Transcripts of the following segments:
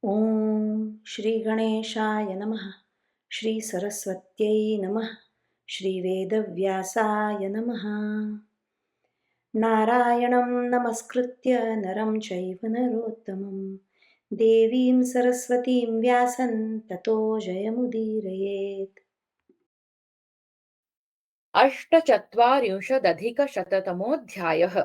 ॐ श्रीगणेशाय नमः। श्रीसरस्वत्यै नमः। श्रीवेदव्यासाय नमः। नारायणं नमस्कृत्य नरं चैव नरोत्तमं देवीं सरस्वतीं व्यासं ततो जयमुदीरयेत्। अष्टचत्वारिंशदधिकशततमोऽध्यायः।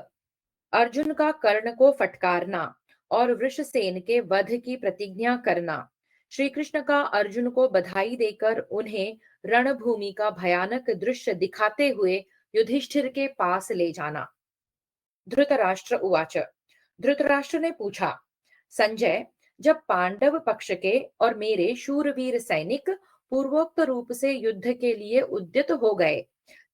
अर्जुन का कर्ण को फटकारना और वृषसेन के वध की प्रतिज्ञा करना। श्री कृष्ण का अर्जुन को बधाई देकर उन्हें रणभूमि का भयानक दृश्य दिखाते हुए युधिष्ठिर के पास ले जाना। धृतराष्ट्र उवाच। धृतराष्ट्र ने पूछा, संजय, जब पांडव पक्ष के और मेरे शूरवीर सैनिक पूर्वोक्त रूप से युद्ध के लिए उद्यत हो गए,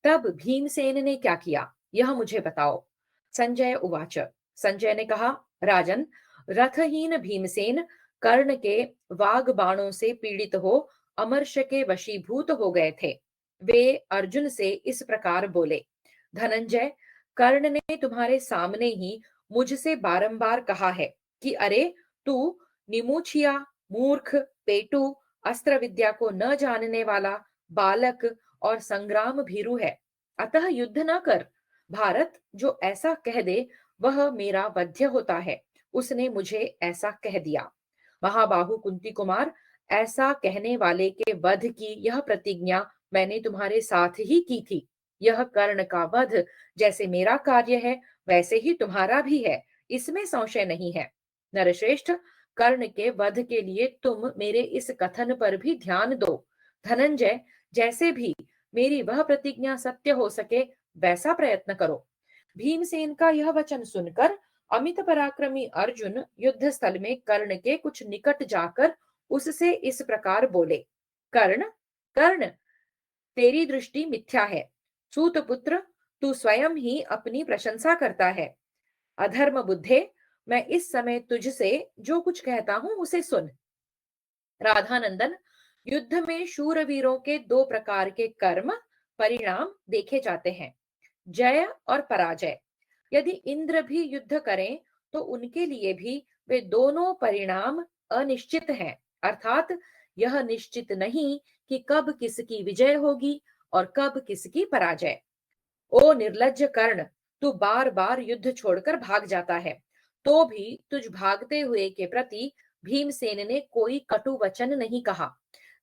तब भीमसेन ने क्या किया, यह मुझे बताओ। संजय उवाच। संजय ने कहा, राजन, रथहीन भीमसेन कर्ण के वाग बाणों से पीड़ित हो अमर्ष के वशीभूत हो गए थे। वे अर्जुन से इस प्रकार बोले, धनंजय, कर्ण ने तुम्हारे सामने ही मुझसे बारंबार कहा है कि अरे तू निमुछिया, मूर्ख, पेटू, अस्त्र विद्या को न जानने वाला बालक और संग्राम भीरु है, अतः युद्ध न कर। भारत जो ऐसा कह दे वह मेरा वध्य होता है, उसने मुझे ऐसा कह दिया। महाबाहु कुंती कुमार, ऐसा कहने वाले के वध की यह प्रतिज्ञा मैंने तुम्हारे साथ ही की थी। यह कर्ण का वध जैसे मेरा कार्य है वैसे ही तुम्हारा भी है, इसमें संशय नहीं है। नरश्रेष्ठ, कर्ण के वध के लिए तुम मेरे इस कथन पर भी ध्यान दो। धनंजय, जैसे भी मेरी वह प्रतिज्ञा सत्य हो सके वैसा प्रयत्न करो। भीमसेन का यह वचन सुनकर अमित पराक्रमी अर्जुन युद्ध स्थल में कर्ण के कुछ निकट जाकर उससे इस प्रकार बोले, कर्ण, कर्ण, तेरी दृष्टि मिथ्या है। सूत पुत्र, तू स्वयं ही अपनी प्रशंसा करता है। अधर्म बुद्धे, मैं इस समय तुझसे जो कुछ कहता हूं उसे सुन। राधानंदन, युद्ध में शूरवीरों के दो प्रकार के कर्म परिणाम देखे जाते हैं, जय और पराजय। यदि इंद्र भी युद्ध करें तो उनके लिए भी वे दोनों परिणाम अनिश्चित हैं, अर्थात यह निश्चित नहीं कि कब किसकी विजय होगी और कब किसकी पराजय। ओ निर्लज्ज कर्ण, तू बार बार युद्ध छोड़कर भाग जाता है, तो भी तुझ भागते हुए के प्रति भीमसेन ने कोई कटु वचन नहीं कहा।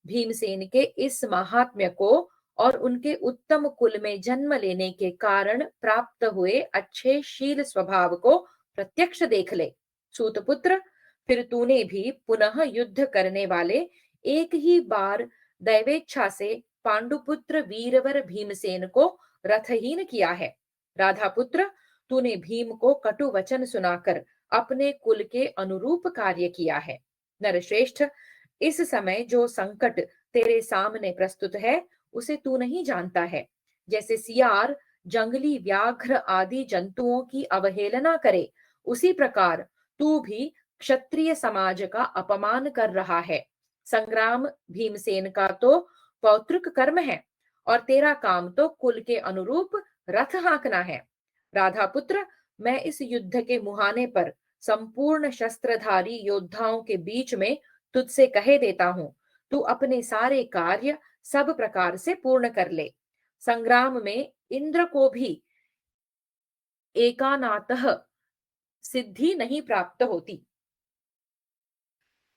भीमसेन के इस महात्म्य को और उनके उत्तम कुल में जन्म लेने के कारण प्राप्त हुए अच्छे शील स्वभाव को प्रत्यक्ष देख ले। सूतपुत्र, फिर तूने भी पुनः युद्ध करने वाले एक ही बार दैवेच्छा से पांडुपुत्र वीरवर भीमसेन को रथहीन किया है। राधा पुत्र, तूने भीम को कटु वचन सुनाकर अपने कुल के अनुरूप कार्य किया है। नरश्रेष्ठ, इस समय जो संकट तेरे सामने प्रस्तुत है उसे तू नहीं जानता है। जैसे सियार जंगली व्याघ्र आदि जंतुओं की अवहेलना करे, उसी प्रकार तू भी क्षत्रिय समाज का अपमान कर रहा है। संग्राम भीमसेन का तो पौत्रिक कर्म है और तेरा काम तो कुल के अनुरूप रथ हाँकना है। राधा पुत्र, मैं इस युद्ध के मुहाने पर संपूर्ण शस्त्रधारी योद्धाओं के बीच में तुझसे कहे देता हूं, तू अपने सारे कार्य सब प्रकार से पूर्ण कर ले। संग्राम में इंद्र को भी एकानातः सिद्धि नहीं प्राप्त होती।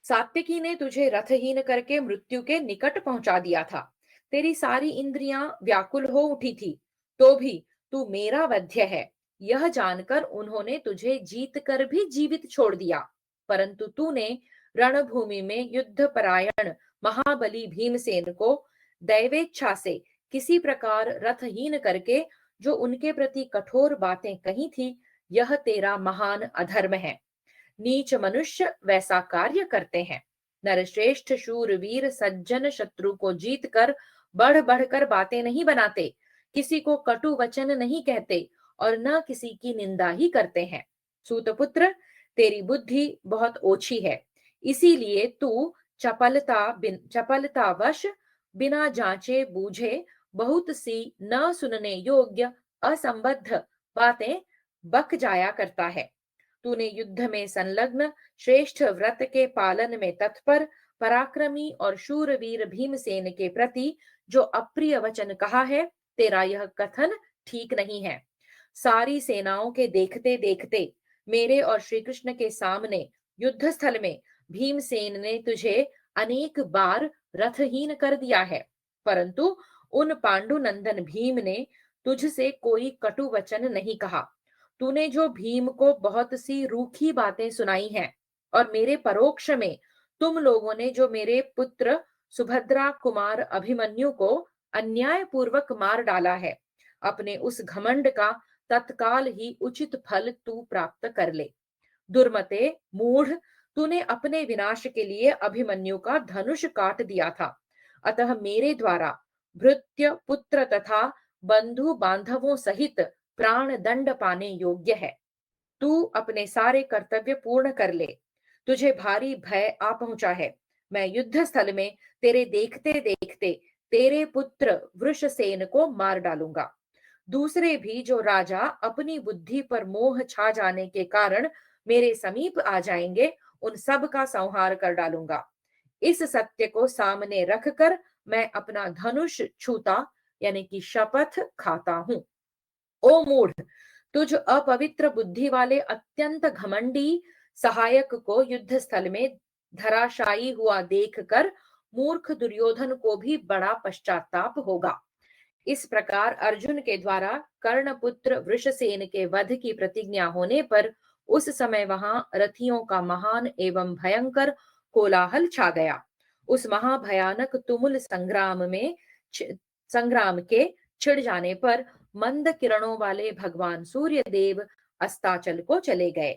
सात्विकी ने तुझे रथहीन करके मृत्यु के निकट पहुंचा दिया था। तेरी सारी इंद्रियां व्याकुल हो उठी थी, तो भी तू मेरा वध्य है यह जानकर उन्होंने तुझे जीत कर भी जीवित छोड़ दिया। परंतु तूने रणभूमि में युद्ध परायण महाबली भीमसेन को दैवेच्छा से किसी प्रकार रथहीन करके जो उनके प्रति कठोर बातें कही थी, यह तेरा महान अधर्म है। नीच मनुष्य वैसा कार्य करते हैं। नरश्रेष्ठ शूरवीर सज्जन शत्रु को जीत कर बढ़ बढ़कर बातें नहीं बनाते, किसी को कटु वचन नहीं कहते और न किसी की निंदा ही करते हैं। सूतपुत्र, तेरी बुद्धि बहुत ओछी है, इसीलिए तू चपलतावश बिना जांचे बूझे बहुत सी न सुनने योग्य असंबद्ध बातें बक जाया करता है। तूने युद्ध में संलग्न श्रेष्ठ व्रत के पालन में तत्पर पराक्रमी और शूरवीर भीमसेन के प्रति जो अप्रिय वचन कहा है, तेरा यह कथन ठीक नहीं है। सारी सेनाओं के देखते देखते मेरे और श्री कृष्ण के सामने युद्ध स्थल में भीमसेन ने तुझे अनेक बार रथहीन कर दिया है, परंतु उन पांडुनंदन भीम ने तुझसे कोई कटु वचन नहीं कहा। तूने जो भीम को बहुत सी रूखी बातें सुनाई हैं और मेरे परोक्ष में तुम लोगों ने जो मेरे पुत्र सुभद्रा कुमार अभिमन्यु को अन्याय पूर्वक मार डाला है, अपने उस घमंड का तत्काल ही उचित फल तू प्राप्त कर ले। दुर्मते मूढ़, तूने अपने विनाश के लिए अभिमन्यु का धनुष काट दिया था, अतः मेरे द्वारा भृत्य पुत्र तथा बंधु बांधवों सहित प्राण दंड पाने योग्य है। तू अपने सारे कर्तव्य पूर्ण कर ले। तुझे भारी भय आ पहुंचा है। मैं युद्ध स्थल में तेरे देखते देखते तेरे पुत्र वृषसेन को मार डालूंगा। दूसरे भी जो राजा अपनी बुद्धि पर मोह छा जाने के कारण मेरे समीप आ जाएंगे, उन सब का संहार कर डालूंगा। इस सत्य को सामने रखकर मैं अपना धनुष छूता यानी कि शपथ खाता हूं। ओ मूढ़, तुझ अपवित्र बुद्धि वाले अत्यंत घमंडी सहायक को युद्ध स्थल में धराशायी हुआ देखकर मूर्ख दुर्योधन को भी बड़ा पश्चाताप होगा। इस प्रकार अर्जुन के द्वारा कर्णपुत्र वृषसेन के वध की प्रतिज्ञा होने पर उस समय वहां रथियों का महान एवं भयंकर कोलाहल छा गया। उस महाभयानक तुमुल संग्राम के छिड़ जाने पर मंद किरणों वाले भगवान सूर्य देव अस्ताचल को चले गए।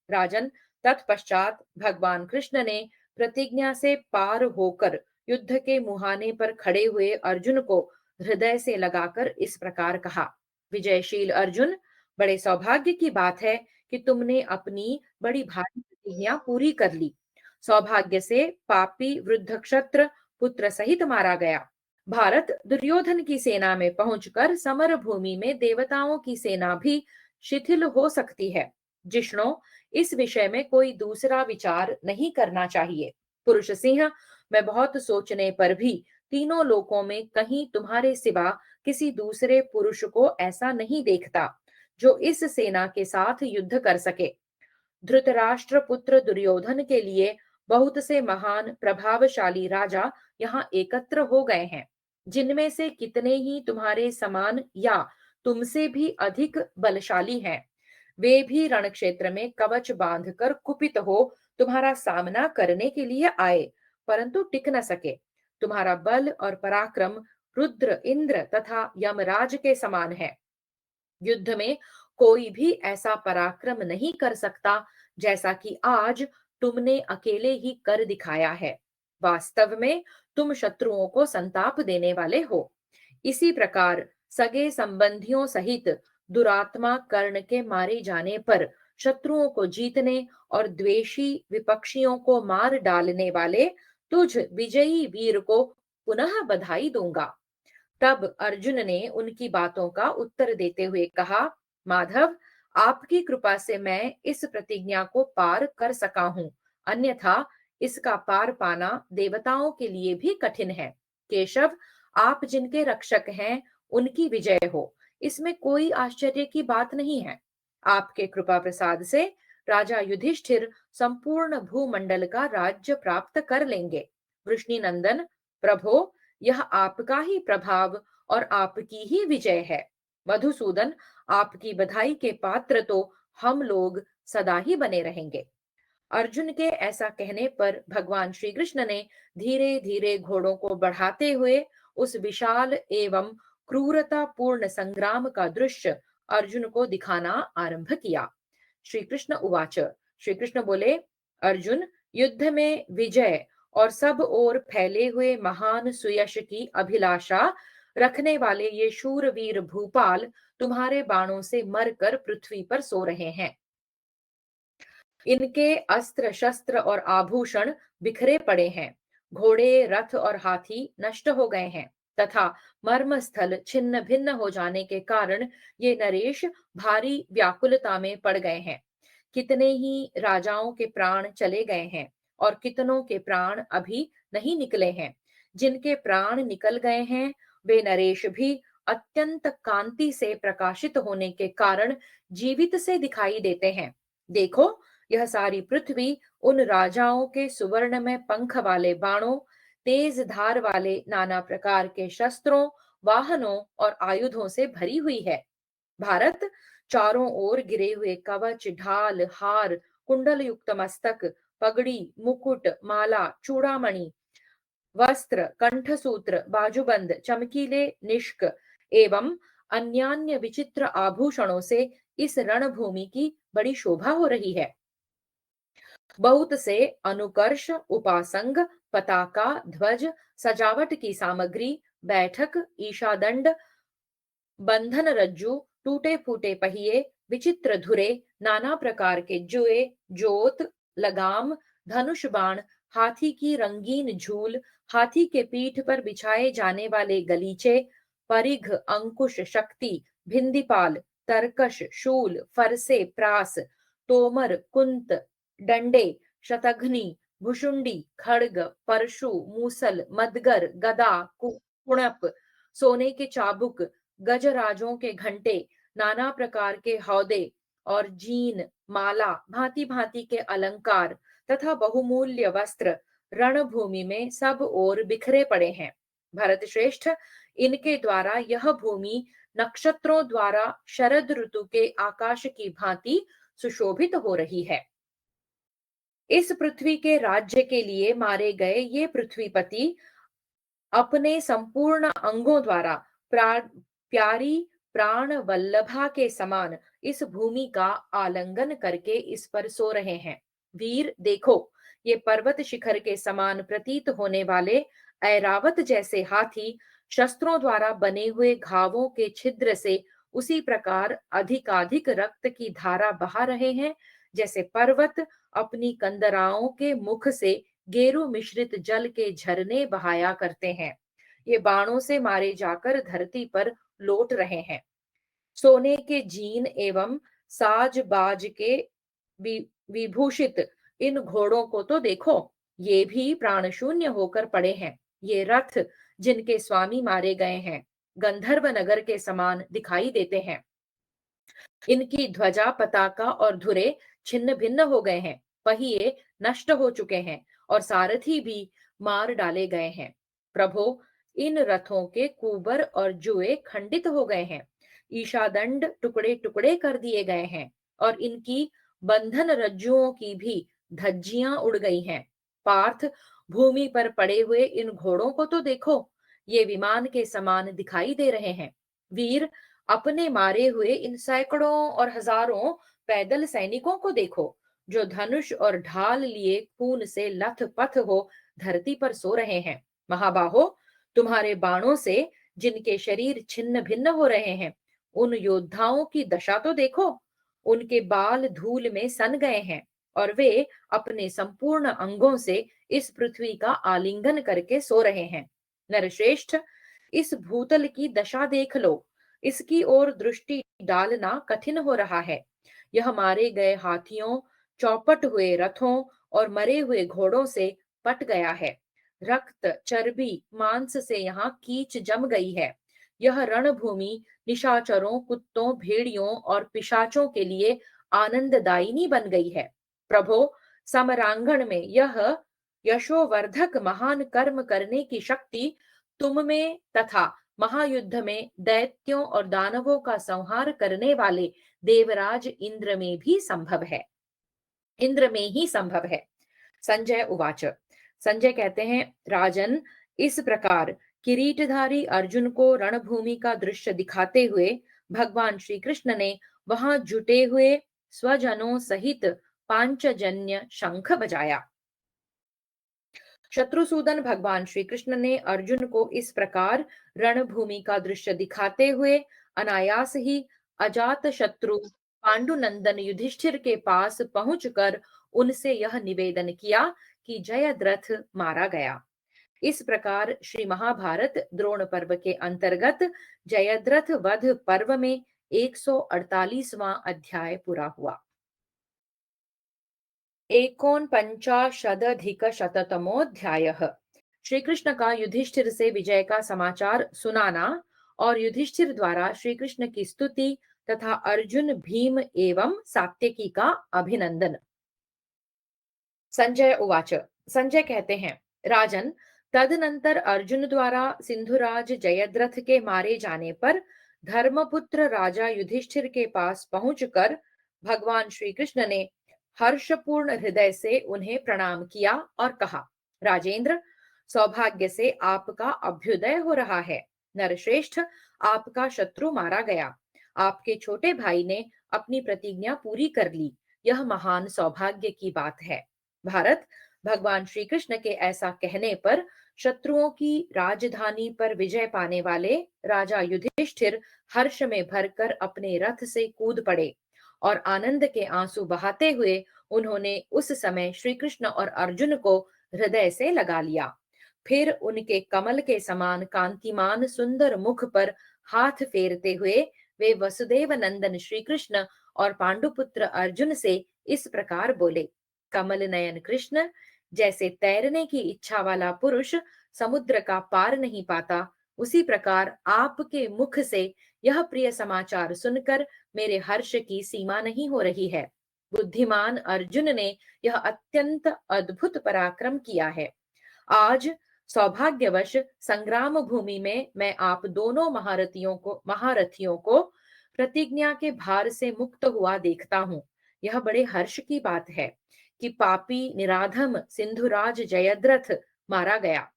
राजन, तत्पश्चात भगवान कृष्ण ने प्रतिज्ञा से पार होकर युद्ध के मुहाने पर खड़े हुए अर्जुन को हृदय से लगाकर इस प्रकार कहा। विजयशील अर्जुन, बड़े सौभाग्य की बात है कि तुमने अपनी बड़ी भारी प्रतिज्ञा पूरी कर ली। सौभाग्य से पापी वृद्ध क्षत्र पुत्र सहित मारा गया। भारत दुर्योधन की सेना में पहुंचकर समर भूमि में देवताओं की सेना भी शिथिल हो सकती है। जिष्णो, इस विषय में कोई दूसरा विचार नहीं करना चाहिए। पुरुष सिंह, मैं बहुत सोचने पर भी तीनों लोकों में कहीं तुम्हारे सिवा किसी दूसरे पुरुष को ऐसा नहीं देखता जो इस सेना के साथ युद्ध कर सके। धृतराष्ट्र पुत्र दुर्योधन के लिए बहुत से महान प्रभावशाली राजा यहाँ एकत्र हो गए हैं, जिनमें से कितने ही तुम्हारे समान या तुमसे भी अधिक बलशाली हैं। वे भी रण क्षेत्र में कवच बांधकर कुपित हो तुम्हारा सामना करने के लिए आए, परंतु टिक न सके। तुम्हारा बल और पराक्रम रुद्र, इंद्र तथा यमराज के समान है। युद्ध में कोई भी ऐसा पराक्रम नहीं कर सकता जैसा कि आज तुमने अकेले ही कर दिखाया है। वास्तव में तुम शत्रुओं को संताप देने वाले हो। इसी प्रकार सगे संबंधियों सहित दुरात्मा कर्ण के मारे जाने पर शत्रुओं को जीतने और द्वेषी विपक्षियों को मार डालने वाले तुझ विजयी वीर को पुनः बधाई दूंगा। तब अर्जुन ने उनकी बातों का उत्तर देते हुए कहा, माधव, आपकी कृपा से मैं इस प्रतिज्ञा को पार कर सका हूं, अन्यथा इसका पार पाना देवताओं के लिए भी कठिन है। केशव, आप जिनके रक्षक हैं उनकी विजय हो, इसमें कोई आश्चर्य की बात नहीं है। आपके कृपा प्रसाद से राजा युधिष्ठिर संपूर्ण भूमंडल का राज्य प्राप्त कर लेंगे। वृष्णिनंदन, प्रभो, यह आपका ही प्रभाव और आपकी ही विजय है। मधुसूदन, आपकी बधाई के पात्र तो हम लोग सदा ही बने रहेंगे। अर्जुन के ऐसा कहने पर भगवान श्री कृष्ण ने धीरे धीरे घोड़ों को बढ़ाते हुए उस विशाल एवं क्रूरता पूर्ण संग्राम का दृश्य अर्जुन को दिखाना आरंभ किया। श्री कृष्ण उवाच, श्री कृष्ण बोले, अर्जुन, युद्ध में विजय और सब ओर फैले हुए महान सुयश की अभिलाषा रखने वाले ये शूरवीर भूपाल तुम्हारे बाणों से मरकर पृथ्वी पर सो रहे हैं। इनके अस्त्र शस्त्र और आभूषण बिखरे पड़े हैं। घोड़े, रथ और हाथी नष्ट हो गए हैं तथा मर्मस्थल छिन्न भिन्न हो जाने के कारण ये नरेश भारी व्याकुलता में पड़ गए हैं। कितने ही राजाओं के प्राण चले गए हैं और कितनों के प्राण अभी नहीं निकले हैं। जिनके प्राण निकल गए हैं वे नरेश भी अत्यंत कांति से प्रकाशित होने के कारण जीवित से दिखाई देते हैं। देखो, यह सारी पृथ्वी उन राजाओं के सुवर्ण में पंख वाले बाणों, तेज धार वाले नाना प्रकार के शस्त्रों, वाहनों और आयुधों से भरी हुई है। भारत चारों ओर गिरे हुए कवच, ढाल, हार, कुंडल युक्त मस्तक, पगड़ी, मुकुट, माला, चूड़ामणि, वस्त्र, कंठसूत्र, बाजूबंद, चमकीले निष्क एवं अन्यान्य विचित्र आभूषणों से इस रणभूमि की बड़ी शोभा हो रही है। बहुत से अनुकर्ष, उपासंग, पताका, ध्वज, सजावट की सामग्री, बैठक, ईशादंड, बंधन रज्जू, टूटे फूटे पहिए, विचित्र धुरे, नाना प्रकार के जुए, जोत, लगाम, धनुष बाण, हाथी की रंगीन झूल, हाथी के पीठ पर बिछाए जाने वाले गलीचे, परिघ, अंकुश, शक्ति, भिंदीपाल, तरकश, शूल, फरसे, प्रास, तोमर, कुंत, डंडे, शतघ्नी, भुशुंडी, खड्ग, परशु, मूसल, मदगर, गदा, कुणप, सोने के चाबुक, गजराजों के घंटे, नाना प्रकार के हौदे और जीन, माला, भांति भांति के अलंकार तथा बहुमूल्य वस्त्र रणभूमि में सब ओर बिखरे पड़े हैं। भरत श्रेष्ठ, इनके द्वारा यह भूमि नक्षत्रों द्वारा शरद ऋतु के आकाश की भांति सुशोभित हो रही है। इस पृथ्वी के राज्य के लिए मारे गए ये पृथ्वीपति अपने संपूर्ण अंगों द्वारा प्यारी प्राण वल्लभा के समान इस भूमि का आलिंगन करके इस पर सो रहे हैं। वीर देखो, ये पर्वत शिखर के समान प्रतीत होने वाले ऐरावत जैसे हाथी शस्त्रों द्वारा बने हुए घावों के छिद्र से उसी प्रकार अधिकाधिक रक्त की धारा बहा रहे हैं जैसे पर्वत अपनी कंदराओं के मुख से गेरू मिश्रित जल के झरने बहाया करते हैं। ये बाणों से मारे जाकर धरती पर लौट रहे हैं। सोने के जीन एवं साज बाज के विभूषित इन घोड़ों को तो देखो, ये भी प्राण शून्य होकर पड़े हैं। ये रथ जिनके स्वामी मारे गए हैं गंधर्व नगर के समान दिखाई देते हैं। इनकी ध्वजा, पताका और धुरे छिन्न भिन्न हो गए हैं, पहिए नष्ट हो चुके हैं और सारथी भी मार डाले गए हैं। प्रभो, इन रथों के कुबर और जुए खंडित हो गए हैं, ईशादंड टुकड़े टुकड़े कर दिए गए हैं और इनकी बंधन रज्जुओं की भी धज्जियां उड़ गई हैं। पार्थ, भूमि पर पड़े हुए इन घोड़ों को तो देखो, ये विमान के समान दिखाई दे रहे हैं। वीर, अपने मारे हुए इन सैकड़ों और हजारों पैदल सैनिकों को देखो, जो धनुष और ढाल लिए खून से लथपथ हो धरती पर सो रहे हैं। महाबाहो, तुम्हारे बाणों से जिनके शरीर छिन्न भिन्न हो रहे हैं, उन योद्धाओं की दशा तो देखो, उनके बाल धूल में सन गए हैं और वे अपने संपूर्ण अंगों से इस पृथ्वी का आलिंगन करके सो रहे हैं। नरश्रेष्ठ, इस भूतल की दशा देख लो, इसकी ओर दृष्टि डालना कठिन हो रहा है। यह मारे गए हाथियों, चौपट हुए रथों और मरे हुए घोड़ों से पट गया है। रक्त, चर्बी, मांस से यहाँ कीच जम गई है। यह रणभूमि निशाचरों, कुत्तों, भेड़ियों और पिशाचों के लिए आनंददायिनी बन गई है। प्रभो, समरांगण में यह यशोवर्धक महान कर्म करने की शक्ति तुम में तथा महायुद्ध में दैत्यों और दानवों का संहार करने वाले देवराज इंद्र में ही संभव है। संजय उवाच। संजय कहते हैं, राजन, इस प्रकार किरीटधारी अर्जुन को रणभूमि का दृश्य दिखाते हुए भगवान श्री कृष्ण ने वहां जुटे हुए स्वजनों सहित पांचजन्य शंख बजाया। शत्रुसूदन, भगवान श्री कृष्ण ने अर्जुन को इस प्रकार रणभूमि का दृश्य दिखाते हुए अनायास ही अजात शत्रु पांडुनंदन युधिष्ठिर के पास पहुंचकर उनसे यह निवेदन किया कि जयद्रथ मारा गया। इस प्रकार श्री महाभारत द्रोण पर्व के अंतर्गत जयद्रथ वध पर्व में 148वां अध्याय पूरा हुआ। एकोनपंचाशदधिकशततमोऽध्यायः। श्री कृष्ण का युधिष्ठिर से विजय का समाचार सुनाना और युधिष्ठिर द्वारा श्री कृष्ण की स्तुति तथा अर्जुन, भीम एवं सात्यकी का अभिनंदन। संजय उवाच। संजय कहते हैं, राजन, तदनंतर अर्जुन द्वारा सिंधुराज जयद्रथ के मारे जाने पर धर्मपुत्र राजा युधिष्ठिर के पास पहुंचकर भगवान श्री कृष्ण ने हर्षपूर्ण हृदय से उन्हें प्रणाम किया और कहा, राजेंद्र, सौभाग्य से आपका अभ्युदय हो रहा है। नरश्रेष्ठ, आपका शत्रु मारा गया। आपके छोटे भाई ने अपनी प्रतिज्ञा पूरी कर ली। यह महान सौभाग्य की बात है। भारत, भगवान श्री कृष्ण के ऐसा कहने पर शत्रुओं की राजधानी पर विजय पाने वाले राजा युधिष्ठिर हर्ष में भरकर अपने रथ से कूद पड़े और आनंद के आंसू बहाते हुए उन्होंने उस समय श्री कृष्ण और अर्जुन को हृदय से लगा लिया। फिर उनके कमल के समान कांतिमान सुंदर मुख पर हाथ फेरते हुए वे वसुदेव नंदन श्री कृष्ण और पांडुपुत्र अर्जुन से इस प्रकार बोले, कमल नयन कृष्ण, जैसे तैरने की इच्छा वाला पुरुष समुद्र का पार नहीं पाता, उसी प्रकार आपके मुख से यह प्रिय समाचार सुनकर मेरे हर्ष की सीमा नहीं हो रही है। बुद्धिमान अर्जुन ने यह अत्यंत अद्भुत पराक्रम किया है। आज सौभाग्यवश संग्राम भूमि में मैं आप दोनों महारथियों को प्रतिज्ञा के भार से मुक्त हुआ देखता हूँ। यह बड़े हर्ष की बात है कि पापी निराधम सिंधुराज जयद्रथ मारा गया।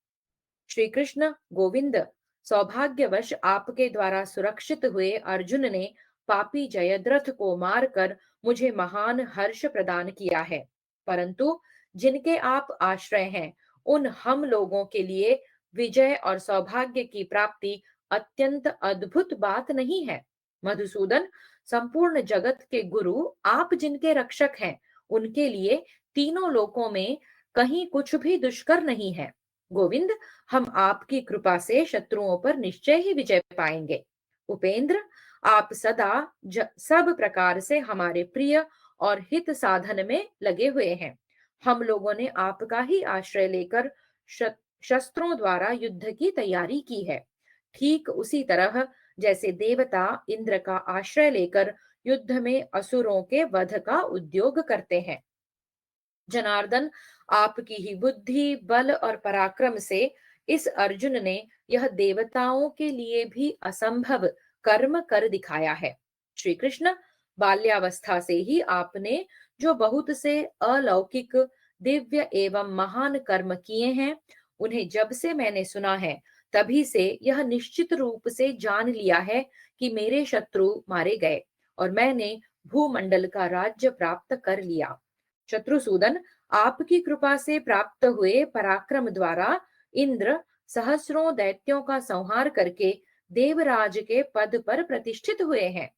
श्री कृष्ण गोविंद, सौभाग्यवश आपके द्वारा सुरक्षित हुए अर्जुन ने पापी जयद्रथ को मारकर मुझे महान हर्ष प्रदान किया है। परंतु जिनके आप आश्रय हैं, उन हम लोगों के लिए विजय और सौभाग्य की प्राप्ति अत्यंत अद्भुत बात नहीं है। मधुसूदन, संपूर्ण जगत के गुरु आप जिनके रक्षक हैं, उनके लिए तीनों लोकों में कहीं कुछ भी दुष्कर नहीं है। गोविंद, हम आपकी कृपा से शत्रुओं पर निश्चय ही विजय पाएंगे। उपेंद्र, आप सदा सब प्रकार से हमारे प्रिय और हित साधन में लगे हुए हैं। हम लोगों ने आपका ही आश्रय लेकर शस्त्रों द्वारा युद्ध की तैयारी की है। ठीक उसी तरह जैसे देवता इंद्र का आश्रय लेकर युद्ध में असुरों के वध का उद्योग करते हैं। जनार्दन, आपकी ही बुद्धि, बल और पराक्रम से इस अर्जुन ने यह देवताओं के लिए भी असंभव कर्म कर दिखाया है। श्री कृष्ण, बाल्यावस्था से ही आपने जो बहुत से अलौकिक, दिव्य एवं महान कर्म किए हैं, उन्हें जब से मैंने सुना है, तभी से यह निश्चित रूप से जान लिया है कि मेरे शत्रु मारे गए और मैंने भूमंडल का राज्य प्राप्त कर लिया। शत्रुसूदन, आपकी कृपा से प्राप्त हुए पराक्रम द्वारा इंद्र सहस्रों दैत्यों का संहार करके देवराज के पद पर प्रतिष्ठित हुए हैं।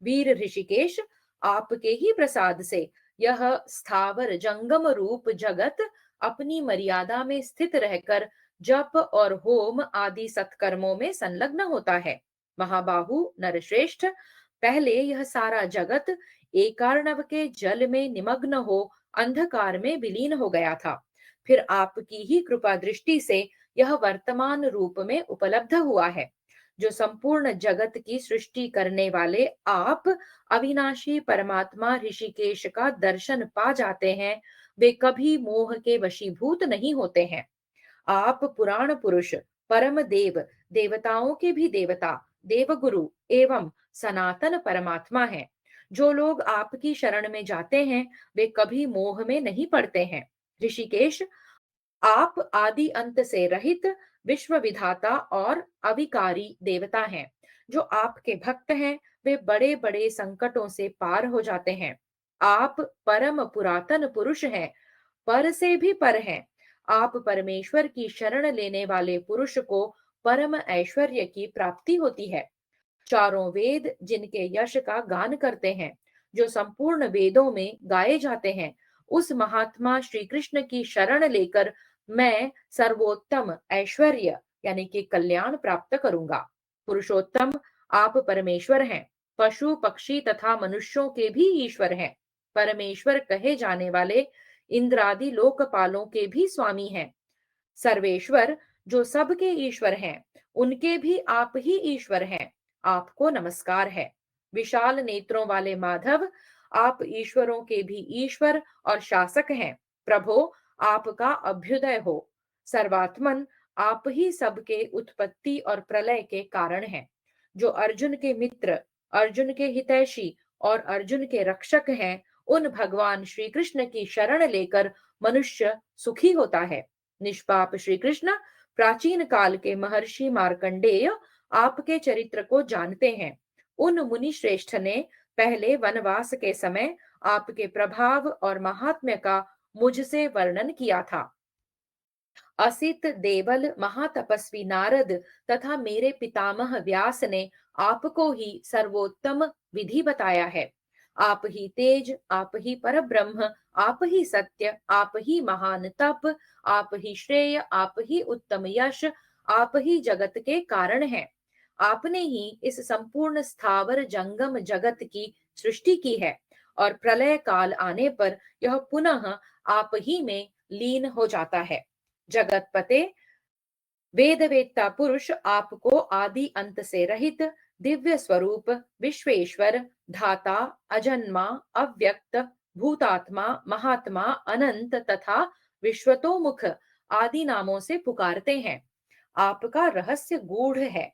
वीर ऋषिकेश, आपके ही प्रसाद से यह स्थावर जंगम रूप जगत अपनी मर्यादा में स्थित रहकर जप और होम आदि सत्कर्मों में संलग्न होता है। महाबाहु नरश्रेष्ठ, पहले यह सारा जगत एकार्णव के जल में निमग्न हो अंधकार में विलीन हो गया था। फिर आपकी ही कृपा दृष्टि से यह वर्तमान रूप में उपलब्ध हुआ है। जो संपूर्ण जगत की सृष्टि करने वाले आप अविनाशी परमात्मा ऋषिकेश का दर्शन पा जाते हैं, वे कभी मोह के वशीभूत नहीं होते हैं। आप पुराण पुरुष, परम देव, देवताओं के भी देवता, देवगुरु एवं सनातन परमात्मा हैं। जो लोग आपकी शरण में जाते हैं, वे कभी मोह में नहीं पड़ते हैं। ऋषिकेश, आप आदि अंत से रहित विश्व विधाता और अविकारी देवता हैं। जो आपके भक्त हैं, वे बड़े बड़े संकटों से पार हो जाते हैं। आप परम पुरातन पुरुष हैं, पर से भी पर हैं। आप परमेश्वर की शरण लेने वाले पुरुष को परम ऐश्वर्य की प्राप्ति होती है। चारों वेद जिनके यश का गान करते हैं, जो संपूर्ण वेदों में गाए जाते हैं, उस महात्मा श्री कृष्ण की शरण लेकर मैं सर्वोत्तम ऐश्वर्य यानी कि कल्याण प्राप्त करूंगा। पुरुषोत्तम, आप परमेश्वर हैं, पशु पक्षी तथा मनुष्यों के भी ईश्वर हैं। परमेश्वर कहे जाने वाले इंद्रादि लोकपालों के भी स्वामी हैं। सर्वेश्वर जो सबके ईश्वर हैं, उनके भी आप ही ईश्वर हैं। आपको नमस्कार है। विशाल नेत्रों वाले माधव, आप ईश्वरों के भी ईश्वर और शासक हैं। प्रभो, आपका अभ्युदय हो। सर्वात्मन, आप ही सबके उत्पत्ति और प्रलय के कारण हैं। जो अर्जुन के मित्र, अर्जुन के हितैषी और अर्जुन के रक्षक हैं, उन भगवान श्री कृष्ण की शरण लेकर मनुष्य सुखी होता है। निष्पाप श्री कृष्ण प्राचीन काल के महर्षि मार्कंडेय आपके चरित्र को जानते हैं। उन मुनि श्रेष्ठ ने पहले वनवास के समय आपके प्रभाव और महात्म्य का मुझसे वर्णन किया था। असित देवल महातपस्वी नारद तथा मेरे पितामह व्यास ने आपको ही सर्वोत्तम विधि बताया है। आप ही तेज, आप ही परब्रह्म, आप ही सत्य, आप ही महान तप, आप ही श्रेय, आप ही उत्तम यश, आप ही जगत के कारण हैं। आपने ही इस संपूर्ण स्थावर जंगम जगत की सृष्टि की है और प्रलय काल आने पर यह पुनः आप ही में लीन हो जाता है। जगतपते, वेद वेत्ता पुरुष आपको आदि अंत से रहित दिव्य स्वरूप, विश्वेश्वर, धाता, अजन्मा, अव्यक्त, भूतात्मा, महात्मा, अनंत तथा विश्वतोमुख आदि नामों से पुकारते हैं। आपका रहस्य गूढ़ है।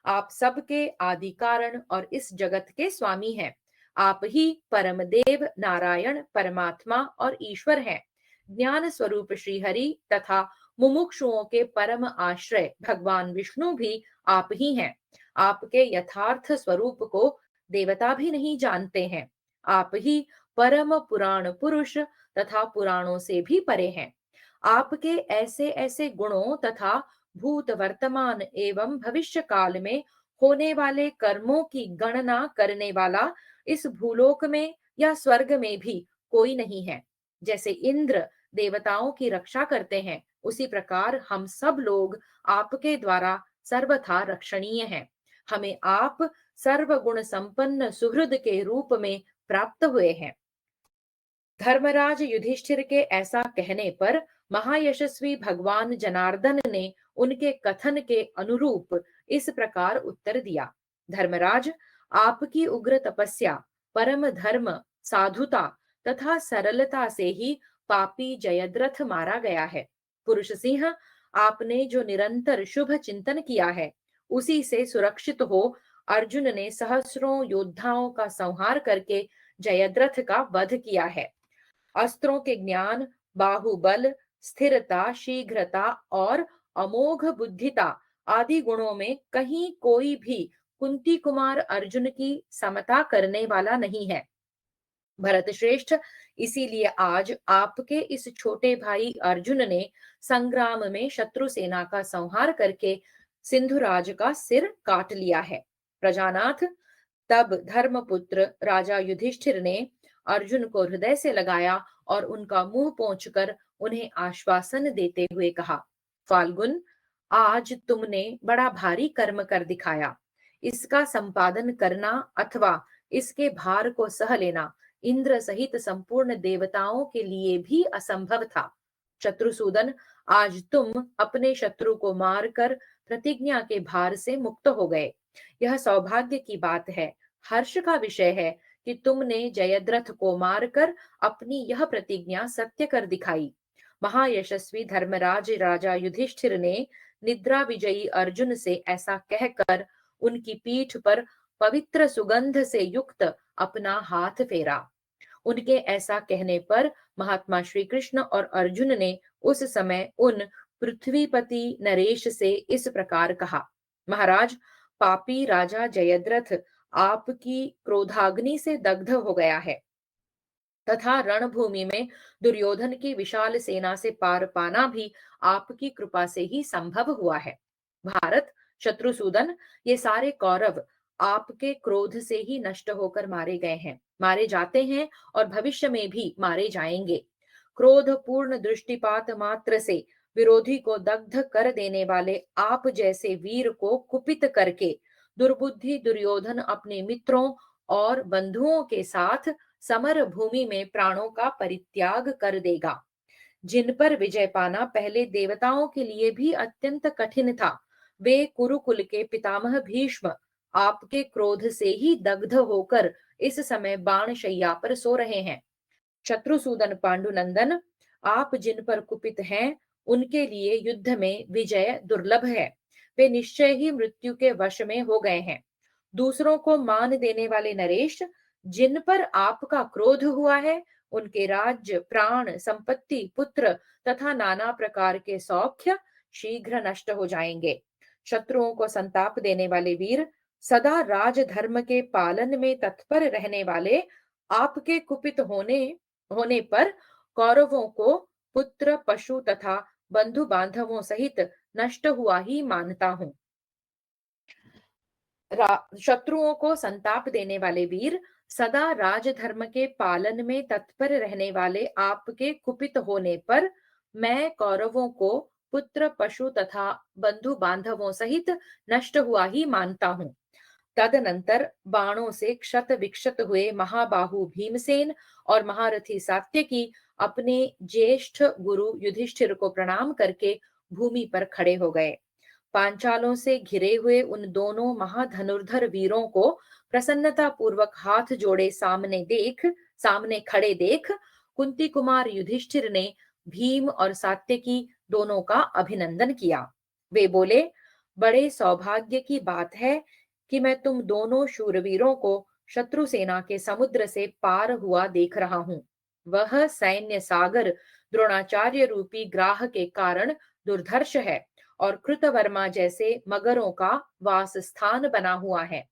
आप सबके आदि कारण और इस जगत के स्वामी हैं। आप ही परम देव, नारायण, परमात्मा और ईश्वर हैं। ज्ञान स्वरूप श्री हरि तथा मुमुक्षुओं के परम आश्रय भगवान विष्णु भी आप ही हैं। आपके यथार्थ स्वरूप को देवता भी नहीं जानते हैं। आप ही परम पुराण पुरुष तथा पुराणों से भी परे हैं। आपके ऐसे ऐसे गुणों तथा भूत, वर्तमान एवं भविष्य काल में होने वाले कर्मों की गणना करने वाला इस भूलोक में या स्वर्ग में भी कोई नहीं है। जैसे इंद्र देवताओं की रक्षा करते हैं, उसी प्रकार हम सब लोग आपके द्वारा सर्वथा रक्षणीय हैं। हमें आप सर्वगुण संपन्न सुहृद के रूप में प्राप्त हुए हैं। धर्मराज युधिष्ठिर के ऐसा कहने पर महायशस्वी भगवान जनार्दन ने उनके कथन के अनुरूप इस प्रकार उत्तर दिया। धर्मराज, आपकी उग्र तपस्या, परम धर्म, साधुता तथा सरलता से ही पापी जयद्रथ मारा गया है। पुरुष सिंह, आपने जो निरंतर शुभ चिंतन किया है, उसी से सुरक्षित हो अर्जुन ने सहस्रों योद्धाओं का संहार करके जयद्रथ का वध किया है। अस्त्रों के ज्ञान, बाहुबल, स्थिरता, शीघ्रता और अमोघ बुद्धिता आदि गुणों में कहीं कोई भी कुंती कुमार अर्जुन की समता करने वाला नहीं है। भरत श्रेष्ठ, इसीलिए आज आपके इस छोटे भाई अर्जुन ने संग्राम में शत्रु सेना का संहार करके सिंधुराज का सिर काट लिया है। प्रजानाथ, तब धर्मपुत्र राजा युधिष्ठिर ने अर्जुन को हृदय से लगाया और उनका मुंह पोंछकर उन्हें आश्वासन देते हुए कहा, फाल्गुन, आज तुमने बड़ा भारी कर्म कर दिखाया। इसका संपादन करना अथवा इसके भार को सह लेना इंद्र सहित संपूर्ण देवताओं के लिए भी असंभव था। शत्रुसूदन, आज तुम अपने शत्रु को मारकर प्रतिज्ञा के भार से मुक्त हो गए। यह सौभाग्य की बात है, हर्ष का विषय है कि तुमने जयद्रथ को मारकर अपनी यह प्रतिज्ञा सत्य कर दिखाई। महायशस्वी धर्मराज राजा युधिष्ठिर ने निद्रा विजयी अर्जुन से ऐसा कहकर उनकी पीठ पर पवित्र सुगंध से युक्त अपना हाथ फेरा। उनके ऐसा कहने पर महात्मा श्री कृष्ण और अर्जुन ने उस समय उन पृथ्वीपति नरेश से इस प्रकार कहा, महाराज, पापी राजा जयद्रथ आपकी क्रोधाग्नि से दग्ध हो गया है तथा रणभूमि में दुर्योधन की विशाल सेना से पार पाना भी आपकी कृपा से ही संभव हुआ है। भारत, शत्रुसूदन, ये सारे कौरव आपके क्रोध से ही नष्ट होकर मारे गए हैं, मारे जाते हैं और भविष्य में भी मारे जाएंगे। क्रोध पूर्ण दृष्टिपात मात्र से विरोधी को दग्ध कर देने वाले आप जैसे वीर को कुपित करके दुर्बुद्धि दुर्योधन अपने मित्रों और बंधुओं के साथ समर भूमि में प्राणों का परित्याग कर देगा। जिन पर विजय पाना पहले देवताओं के लिए भी अत्यंत कठिन था, वे कुरुकुल के पितामह भीष्म आपके क्रोध से ही दग्ध होकर इस समय बाणशैया पर सो रहे हैं। शत्रुसूदन पांडुनंदन, आप जिन पर कुपित हैं, उनके लिए युद्ध में विजय दुर्लभ है। वे निश्चय ही मृत्यु के वश में हो गए हैं। दूसरों को मान देने वाले नरेश, जिन पर आपका क्रोध हुआ है, उनके राज्य, प्राण, संपत्ति, पुत्र तथा नाना प्रकार के सौख्य शीघ्र नष्ट हो जाएंगे। शत्रुओं को संताप देने वाले वीर, सदा राजधर्म के पालन में तत्पर रहने वाले, आपके कुपित होने पर कौरवों को पुत्र, पशु तथा बंधु बांधवों सहित नष्ट हुआ ही मानता हूं। शत्रुओं को संताप देने वाले वीर, सदा राजधर्म के पालन में तत्पर रहने वाले आपके कुपित होने पर मैं कौरवों को पुत्र, पशु तथा बंधु बांधवों सहित नष्ट हुआ ही मानता हूं। तदनंतर बाणों से क्षत विक्षत हुए महाबाहु भीमसेन और महारथी सात्यकी अपने ज्येष्ठ गुरु युधिष्ठिर को प्रणाम करके भूमि पर खड़े हो गए। पांचालों से घिरे हुए उन दोनों महाधनुर्धर वीरों को प्रसन्नता पूर्वक हाथ जोड़े सामने खड़े देख कुंती कुमार युधिष्ठिर ने भीम और सात्यकी दोनों का अभिनंदन किया। वे बोले, बड़े सौभाग्य की बात है कि मैं तुम दोनों शूरवीरों को शत्रु सेना के समुद्र से पार हुआ देख रहा हूं। वह सैन्य सागर द्रोणाचार्य रूपी ग्राह के कारण दुर्धर्ष है और कृतवर्मा जैसे मगरों का वास स्थान बना हुआ है।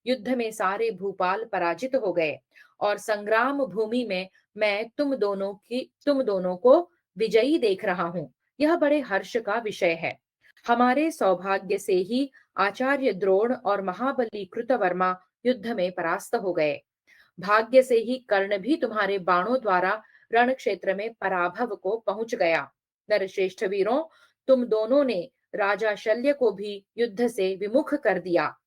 युद्ध में सारे भूपाल पराजित हो गए और संग्राम भूमि में मैं तुम दोनों को विजयी देख रहा हूँ। यह बड़े हर्ष का विषय है। हमारे सौभाग्य से ही आचार्य द्रोण और महाबली कृतवर्मा युद्ध में परास्त हो गए। भाग्य से ही कर्ण भी तुम्हारे बाणों द्वारा रण क्षेत्र में पराभव को पहुंच गया। नरश्रेष्ठ वीरों, तुम दोनों ने राजा शल्य को भी युद्ध से विमुख कर दिया।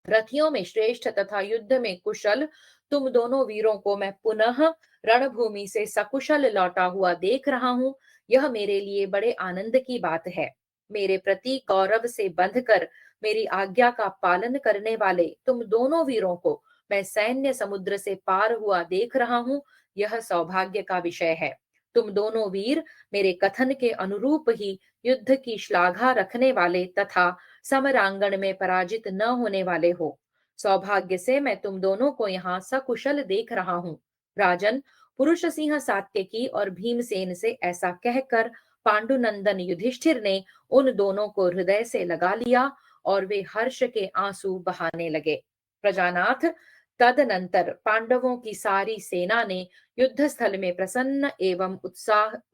रथियों में श्रेष्ठ तथा युद्ध में कुशल तुम दोनों वीरों को मैं पुनः रणभूमि से सकुशल लौटा हुआ देख रहा हूं। यह मेरे लिए बड़े आनंद की बात है। मेरे प्रति गौरव से बंधकर मेरी आज्ञा का पालन करने वाले तुम दोनों वीरों को मैं सैन्य समुद्र से पार हुआ देख रहा हूं। यह सौभाग्य का विषय है। तुम दोनों वीर मेरे कथन के अनुरूप ही युद्ध की श्लाघा रखने वाले तथा समरांगण में पराजित न होने वाले हो। सौभाग्य से मैं तुम दोनों को यहाँ सकुशल देख रहा हूँ। राजन, पुरुष सिंह सात्यकी और भीमसेन से ऐसा कहकर पांडुनंदन युधिष्ठिर ने उन दोनों को हृदय से लगा लिया और वे हर्ष के आंसू बहाने लगे। प्रजानाथ, तदनंतर पांडवों की सारी सेना ने युद्ध स्थल में प्रसन्न एवं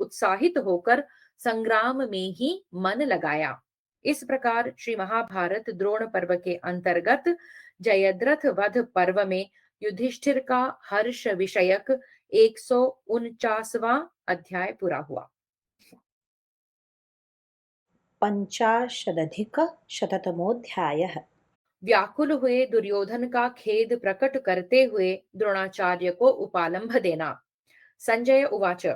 उत्साहित होकर संग्राम में ही मन लगाया। इस प्रकार श्री महाभारत द्रोण पर्व के अंतर्गत जयद्रथ वध पर्व में युधिष्ठिर का हर्ष विषयक 149वां अध्याय पूरा हुआ। पञ्चाशदधिकशततमोऽध्यायः। व्याकुल हुए दुर्योधन का खेद प्रकट करते हुए द्रोणाचार्य को उपालंभ देना। संजय उवाच।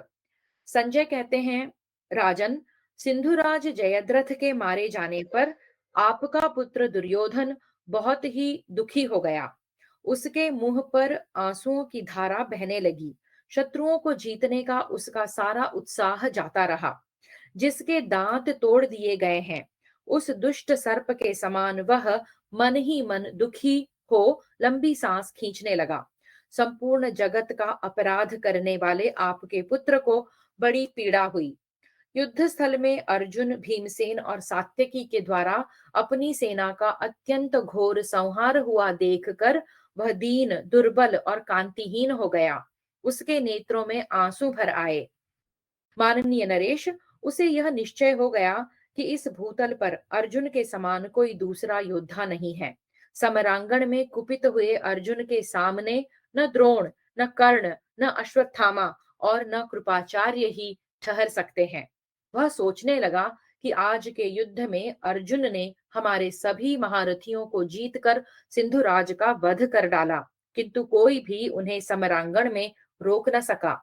संजय कहते हैं, राजन, सिंधुराज जयद्रथ के मारे जाने पर आपका पुत्र दुर्योधन बहुत ही दुखी हो गया। उसके मुंह पर आंसुओं की धारा बहने लगी। शत्रुओं को जीतने का उसका सारा उत्साह जाता रहा। जिसके दांत तोड़ दिए गए हैं, उस दुष्ट सर्प के समान वह मन ही मन दुखी हो लंबी सांस खींचने लगा। संपूर्ण जगत का अपराध करने वाले आपके पुत्र को बड़ी पीड़ा हुई। युद्ध स्थल में अर्जुन, भीमसेन और सात्यकी के द्वारा अपनी सेना का अत्यंत घोर संहार हुआ देखकर वह दीन, दुर्बल और कांतिहीन हो गया। उसके नेत्रों में आंसू भर आए। माननीय नरेश, उसे यह निश्चय हो गया कि इस भूतल पर अर्जुन के समान कोई दूसरा योद्धा नहीं है। समरांगण में कुपित हुए अर्जुन के सामने न द्रोण, न कर्ण, न अश्वत्थामा और न कृपाचार्य ही ठहर सकते हैं। वह सोचने लगा कि आज के युद्ध में अर्जुन ने हमारे सभी महारथियों को जीतकर सिंधुराज का वध कर डाला। किंतु कोई भी उन्हें समरांगण में रोक न सका।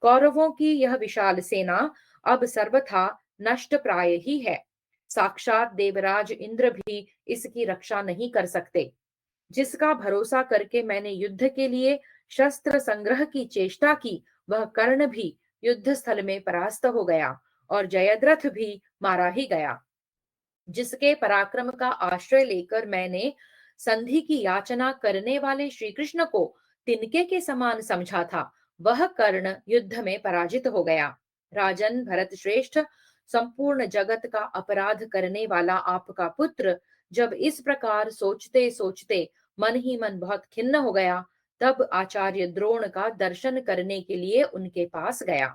कौरवों की यह विशाल सेना अब सर्वथा नष्ट प्राय ही है। साक्षात देवराज इंद्र भी इसकी रक्षा नहीं कर सकते। जिसका भरोसा करके मैंने युद्ध के लिए शस्त्र संग्रह की चेष्टा की, वह कर्ण भी युद्ध स्थल में परास्त हो गया और जयद्रथ भी मारा ही गया। जिसके पराक्रम का आश्रय लेकर मैंने संधि की याचना करने वाले श्री कृष्ण को तिनके के समान समझा था, वह कर्ण युद्ध में पराजित हो गया। राजन भरत श्रेष्ठ, संपूर्ण जगत का अपराध करने वाला आपका पुत्र जब इस प्रकार सोचते सोचते मन ही मन बहुत खिन्न हो गया, तब आचार्य द्रोण का दर्शन करने के लिए उनके पास गया।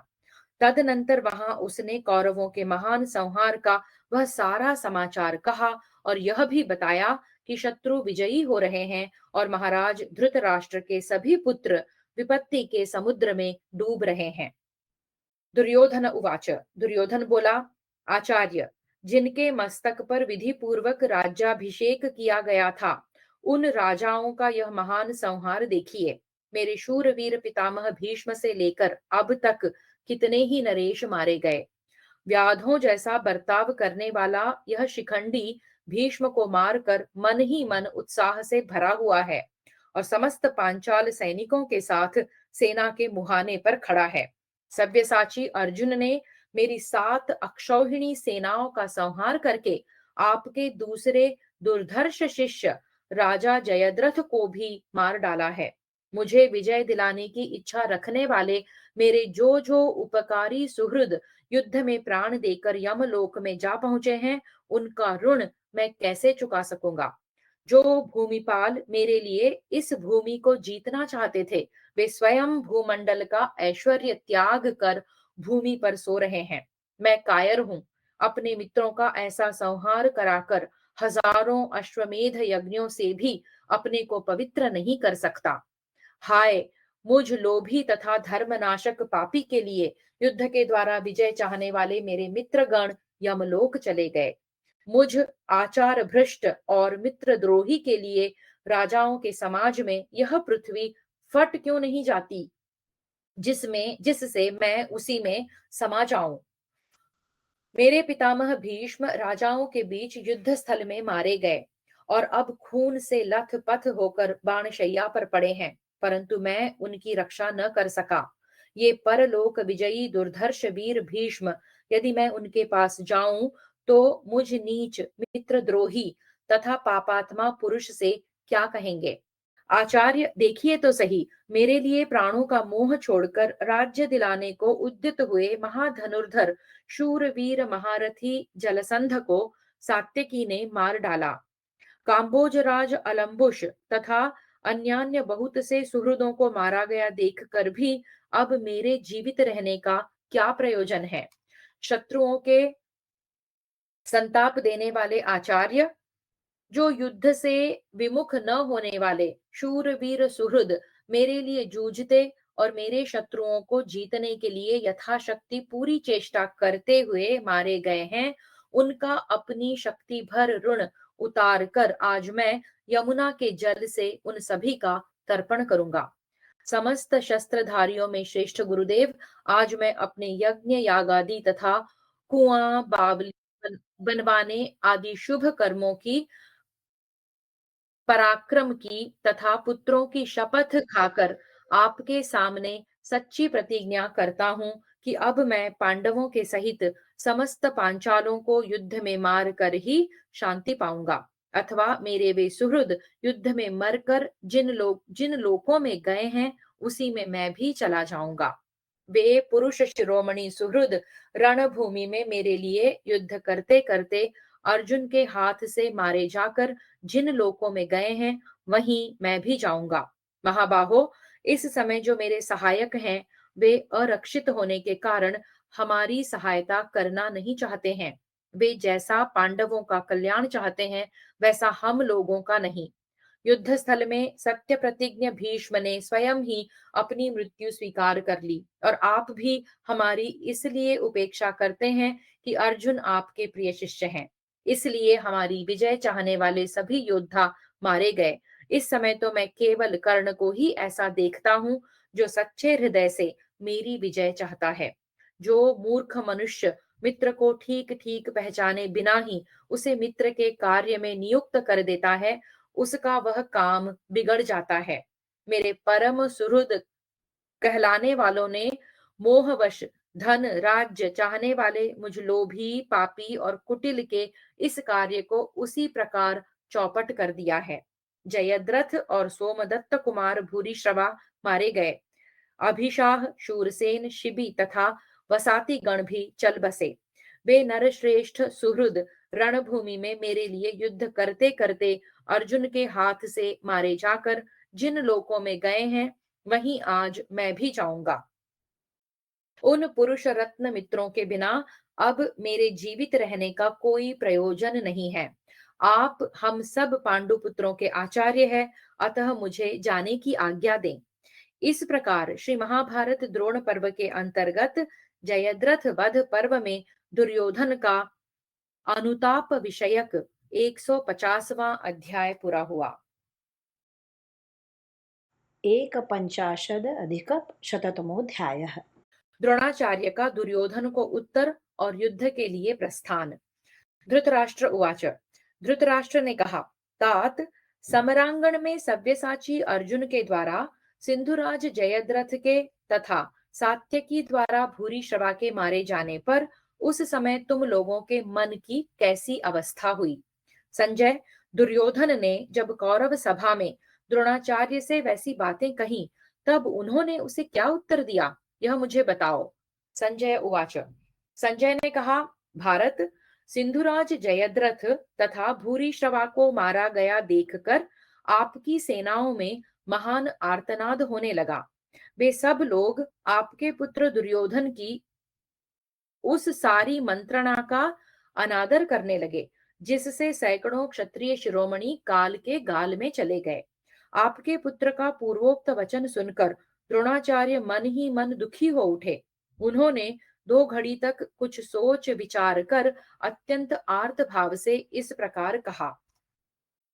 तदनंतर वहां उसने कौरवों के महान संहार का वह सारा समाचार कहा और यह भी बताया कि शत्रु विजयी हो रहे हैं और महाराज धृतराष्ट्र के सभी पुत्र विपत्ति के समुद्र में डूब रहे हैं। दुर्योधन उवाच। दुर्योधन बोला, आचार्य, जिनके मस्तक पर विधि पूर्वक राज्याभिषेक किया गया था, उन राजाओं का यह महान संहार देखिए। मेरे शूरवीर पितामह भीष्म से लेकर अब तक कितने ही नरेश मारे गए। व्याधों जैसा बर्ताव करने वाला यह शिखंडी भीष्म को मारकर मन ही मन उत्साह से भरा हुआ है और समस्त पांचाल सैनिकों के साथ सेना के मुहाने पर खड़ा है। सव्यसाची अर्जुन ने मेरी 7 अक्षौहिणी सेनाओं का संहार करके आपके दूसरे दुर्धर्ष शिष्य राजा जयद्रथ को भी मार डाला है। मुझे विजय दिलाने की इच्छा रखने वाले मेरे जो जो उपकारी सुहृद युद्ध में प्राण देकर यमलोक में जा पहुंचे हैं, उनका ऋण मैं कैसे चुका सकूंगा। जो भूमिपाल मेरे लिए इस भूमि को जीतना चाहते थे, वे स्वयं भूमंडल का ऐश्वर्य त्याग कर भूमि पर सो रहे हैं। मैं कायर हूं, अपने मित्रों का ऐसा संहार कराकर हजारों अश्वमेध यज्ञों से भी अपने को पवित्र नहीं कर सकता। हाय, मुझ लोभी तथा धर्मनाशक पापी के लिए युद्ध के द्वारा विजय चाहने वाले मेरे मित्रगण यमलोक चले गए। मुझ आचार भ्रष्ट और मित्रद्रोही के लिए राजाओं के समाज में यह पृथ्वी फट क्यों नहीं जाती, जिससे मैं उसी में समा जाऊं। मेरे पितामह भीष्म राजाओं के बीच युद्ध स्थल में मारे गए और अब खून से लथपथ होकर बाणशैया पर पड़े हैं, परंतु मैं उनकी रक्षा न कर सका। ये परलोक विजयी दुर्धर्ष वीर भीष्म, यदि मैं उनके पास जाऊं तो मुझ नीच मित्रद्रोही तथा पापात्मा पुरुष से क्या कहेंगे। आचार्य, देखिए तो सही, मेरे लिए प्राणों का मोह छोड़कर राज्य दिलाने को उद्यत हुए महाधनुर्धर शूरवीर महारथी जलसंध को सात्यकी ने मार डाला। काम्बोजराज अलम्बुश तथा अन्यान्य बहुत से सुहृदों को मारा गया देखकर भी अब मेरे जीवित रहने का क्या प्रयोजन है। शत्रुओं के संताप देने वाले आचार्य, जो युद्ध से विमुख न होने वाले शूरवीर सुहृद मेरे लिए जूझते और मेरे शत्रुओं को जीतने के लिए यथाशक्ति पूरी चेष्टा करते हुए मारे गए हैं, उनका अपनी शक्ति भर ऋण उतार कर आज मैं यमुना के जल से उन सभी का तर्पण करूंगा। समस्त शस्त्रधारियों में श्रेष्ठ गुरुदेव, आज मैं अपने यज्ञ यागादि तथा कुआं बावली बनवाने आदि शुभ कर्मों की, पराक्रम की तथा पुत्रों की शपथ खाकर आपके सामने सच्ची प्रतिज्ञा करता हूं कि अब मैं पांडवों के सहित समस्त पांचालों को युद्ध में मार कर ही शांति पाऊंगा, अथवा मेरे वे सुहृद युद्ध में मरकर जिन लोकों में गए हैं उसी में मैं भी चला जाऊंगा। वे पुरुष शिरोमणि सुहृद रणभूमि में मेरे लिए युद्ध करते करते अर्जुन के हाथ से मारे जाकर जिन लोकों में गए हैं वहीं मैं भी जाऊंगा। महाबाहो, इस समय जो मेरे सहायक हैं वे अरक्षित होने के कारण हमारी सहायता करना नहीं चाहते हैं। वे जैसा पांडवों का कल्याण चाहते हैं वैसा हम लोगों का नहीं। युद्ध स्थल में सत्य प्रतिज्ञ भीष्म ने स्वयं ही अपनी मृत्यु स्वीकार कर ली और आप भी हमारी इसलिए उपेक्षा करते हैं कि अर्जुन आपके प्रिय शिष्य हैं। इसलिए हमारी विजय चाहने वाले सभी योद्धा मारे गए। इस समय तो मैं केवल कर्ण को ही ऐसा देखता हूँ जो सच्चे हृदय से मेरी विजय चाहता है। जो मूर्ख मनुष्य मित्र को ठीक ठीक पहचाने बिना ही उसे मित्र के कार्य में नियुक्त कर देता है, उसका वह काम बिगड़ जाता है। मेरे परम सुहृद कहलाने वालों ने मोहवश धन राज्य चाहने वाले मुझ लोभी पापी और कुटिल के इस कार्य को उसी प्रकार चौपट कर दिया है। जयद्रथ और सोमदत्त कुमार भूरिश्रवा मारे गए। अभिशाह शूरसेन शिबी तथा वसाती गण भी चल बसे। वे नरश्रेष्ठ सुहृद रणभूमि में मेरे लिए युद्ध करते करते अर्जुन के हाथ से मारे जाकर जिन लोकों में गए हैं, वहीं आज मैं भी जाऊंगा। उन पुरुष रत्न मित्रों के बिना अब मेरे जीवित रहने का कोई प्रयोजन नहीं है। आप हम सब पांडु पुत्रों के आचार्य हैं, अतः मुझे जाने की आज्ञा दें। इस प्रकार श्री महाभारत द्रोण पर्व के अंतर्गत जयद्रथ वध पर्व में दुर्योधन का अनुताप विषयक 150वां अध्याय पूरा हुआ। एकपञ्चाशदधिकशततमोऽध्यायः। द्रोणाचार्य का दुर्योधन को उत्तर और युद्ध के लिए प्रस्थान। धृतराष्ट्र उवाच। धृतराष्ट्र ने कहा, तात, समरांगण में सव्यसाची अर्जुन के द्वारा सिंधुराज जयद्रथ के तथा सात्यकी द्वारा भूरिश्रवा के मारे जाने पर उस समय तुम लोगों के मन की कैसी अवस्था हुई? संजय, दुर्योधन ने जब कौरव सभा में द्रोणाचार्य से वैसी बातें कही, तब उन्होंने उसे क्या उत्तर दिया, यह मुझे बताओ। संजय उवाच। संजय ने कहा, भारत, सिंधुराज जयद्रथ तथा भूरिश्रवा को मारा गया देखकर आपकी सेनाओं में महान आर्तनाद होने लगा। वे सब लोग आपके पुत्र दुर्योधन की उस सारी मंत्रणा का अनादर करने लगे जिससे सैकड़ों क्षत्रिय शिरोमणि काल के गाल में चले गए। आपके पुत्र का पूर्वोक्त वचन सुनकर द्रोणाचार्य मन ही मन दुखी हो उठे। उन्होंने 2 घड़ी तक कुछ सोच विचार कर अत्यंत आर्त भाव से इस प्रकार कहा।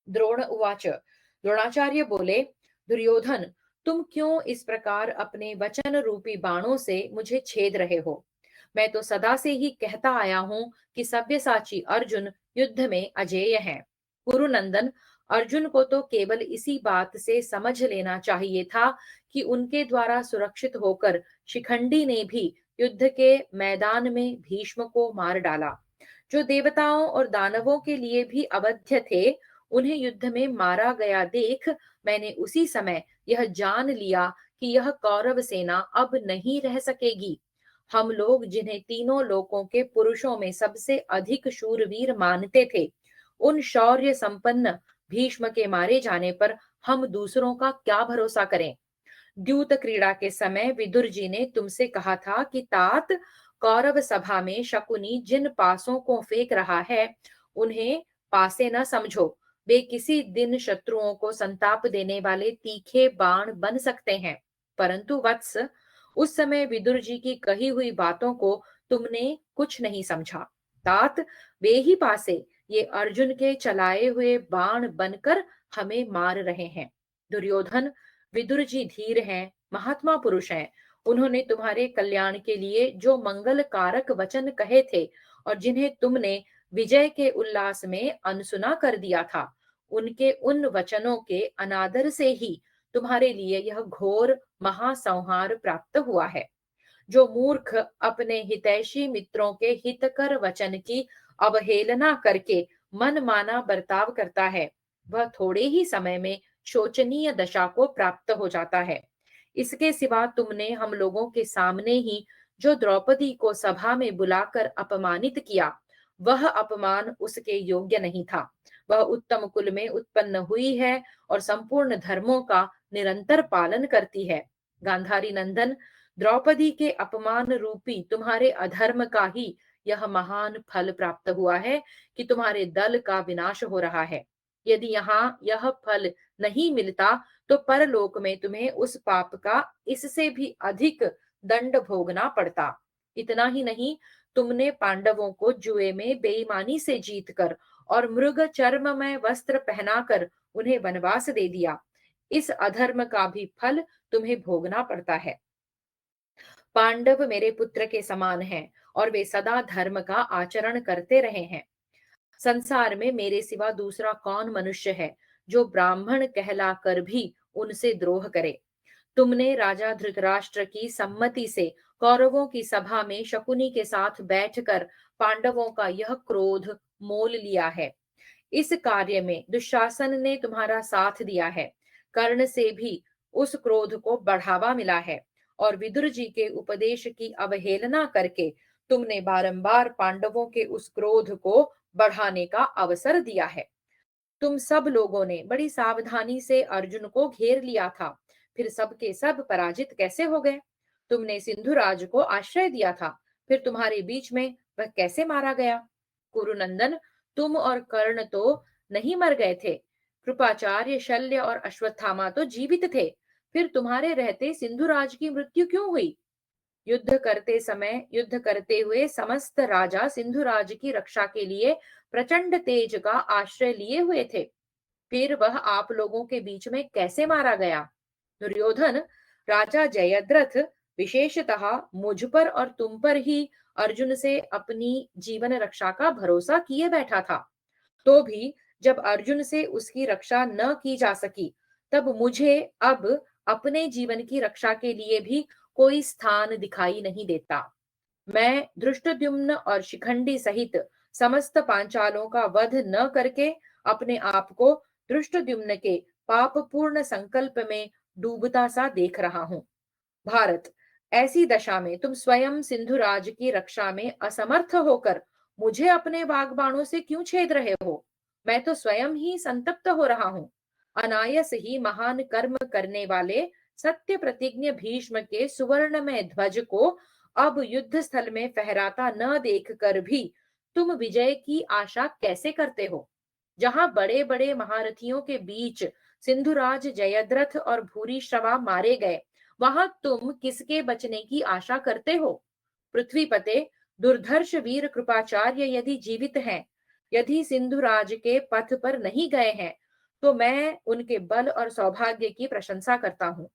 द्रोण उवाच। द्रोणाचार्य बोले, दुर्योधन, तुम क्यों इस प्रकार अपने वचन रूपी बाणों से मुझे छेद रहे हो? मैं तो सदा से ही कहता आया हूं कि सव्यसाची अर्जुन युद्ध में अजेय हैं। कुरुनंदन, अर्जुन को तो केवल इसी बात से समझ लेना चाहिए था कि उनके द्वारा सुरक्षित होकर शिखंडी ने भी युद्ध के मैदान में भीष्म को मार डाला। जो देवताओं और दानवों के लिए भी अवध्य थे, उन्हें युद्ध में मारा गया देख मैंने उसी समय यह जान लिया कि यह कौरव सेना अब नहीं रह सकेगी। हम लोग जिन्हें तीनों लोकों के पुरुषों में सबसे अधिक शूरवीर मानते थे, उन शौर्य संपन्न भीष्म के मारे जाने पर हम दूसरों का क्या भरोसा करें? द्यूत क्रीड़ा के समय विदुर जी ने तुमसे कहा था कि तात, कौरव सभा में शकुनी जिन पासों को फेंक रहा है, उन्हें पासे न समझो। वे किसी दिन शत्रुओं को संताप देने वाले तीखे बाण बन सकते हैं। परंतु वत्स, उस समय विदुर जी की कही हुई बातों को तुमने कुछ नहीं समझा। तात, वे ही पासे ये अर्जुन के चलाए हुए बाण बनकर हमें मार रहे हैं। दुर्योधन, विदुर जी धीर हैं, महात्मा पुरुष हैं। उन्होंने तुम्हारे कल्याण के लिए जो मंगल कारक वचन कहे थे और जिन्हें तुमने विजय के उल्लास में अनसुना कर दिया था, उनके उन वचनों के अनादर से ही तुम्हारे लिए यह घोर महासंहार प्राप्त हुआ है। जो मूर्ख अपने हितैषी मित्रों के हितकर वचन की अवहेलना करके मनमाना बर्ताव करता है, वह थोड़े ही समय में शोचनीय दशा को प्राप्त हो जाता है। इसके सिवा तुमने हम लोगों के सामने ही जो द्रौपदी को सभा में बुलाकर अपमानित किया, वह अपमान उसके योग्य नहीं था। वह उत्तम कुल में उत्पन्न हुई है और संपूर्ण धर्मों का निरंतर पालन करती है। गांधारी नंदन, द्रौपदी के अपमान रूपी तुम्हारे अधर्म का ही यह महान फल प्राप्त हुआ है कि तुम्हारे दल का विनाश हो रहा है। यदि यहाँ यह फल नहीं मिलता तो परलोक में तुम्हें उस पाप का इससे भी अधिक दंड भोगना पड़ता। इतना ही नहीं, तुमने पांडवों को जुए में बेईमानी से जीतकर और मृग चर्म में वस्त्र पहनाकर उन्हें वनवास दे दिया। इस अधर्म का भी फल तुम्हें भोगना पड़ता है। पांडव मेरे पुत्र के समान हैं और वे सदा धर्म का आचरण करते रहे हैं। संसार में मेरे सिवा दूसरा कौन मनुष्य है जो ब्राह्मण कहलाकर भी उनसे द्रोह करे। तुमने राजा धृतराष्ट्र की सम्मति से कौरवों की सभा में शकुनी के साथ बैठकर पांडवों का यह क्रोध मोल लिया है। इस कार्य में दुशासन ने तुम्हारा साथ दिया है। कर्ण से भी उस क्रोध को बढ़ावा मिला है और विदुर जी के उपदेश की अवहेलना करके तुमने बारंबार पांडवों के उस क्रोध को बढ़ाने का अवसर दिया है। तुम सब लोगों ने बड़ी सावधानी से अर्जुन को घेर लिया था, फिर सब के सब पराजित कैसे हो गए? तुमने सिंधुराज को आश्रय दिया था, फिर तुम्हारे बीच में वह कैसे मारा गया? कुरुनंदन, तुम और कर्ण तो नहीं मर गए थे। कृपाचार्य, शल्य और अश्वत्थामा तो जीवित थे। फिर तुम्हारे रहते सिंधुराज की मृत्यु क्यों हुई? युद्ध करते हुए समस्त राजा सिंधुराज की रक्षा के लिए प्रचंड तेज का आश्रय लिए हुए थे। फिर वह आप लोगों के बीच में कैसे मारा गया? दुर्योधन, राजा जयद्रथ विशेषतः मुझ पर और तुम पर ही अर्जुन से अपनी जीवन रक्षा का भरोसा किए बैठा था। तो भी जब अर्जुन से उसकी रक्षा न की जा सकी, तब मुझे अब अपने जीवन की रक्षा के लिए भी कोई स्थान दिखाई नहीं देता। मैं धृष्टद्युम्न और शिखंडी सहित समस्त पांचालों का वध न करके अपने आप को धृष्टद्युम्न के पापपूर्ण संकल्प में डूबता सा देख रहा हूँ। भारत, ऐसी दशा में तुम स्वयं सिंधुराज की रक्षा में असमर्थ होकर मुझे अपने बागबाणों से क्यों छेद रहे हो? मैं तो स्वयं ही संतप्त हो रहा हूँ। अनायस ही महान कर्म करने वाले सत्य प्रतिज्ञ भीष्म के सुवर्ण में ध्वज को अब युद्ध स्थल में फहराता न देख कर भी तुम विजय की आशा कैसे करते हो? जहां बड़े बड़े महारथियों के बीच सिंधुराज, जयद्रथ और भूरिश्रवा मारे गए, वहां तुम किसके बचने की आशा करते हो? पृथ्वीपते, दुर्धर्ष वीर कृपाचार्य यदि जीवित हैं, यदि सिंधुराज के पथ पर नहीं गए हैं, तो मैं उनके बल और सौभाग्य की प्रशंसा करता हूँ।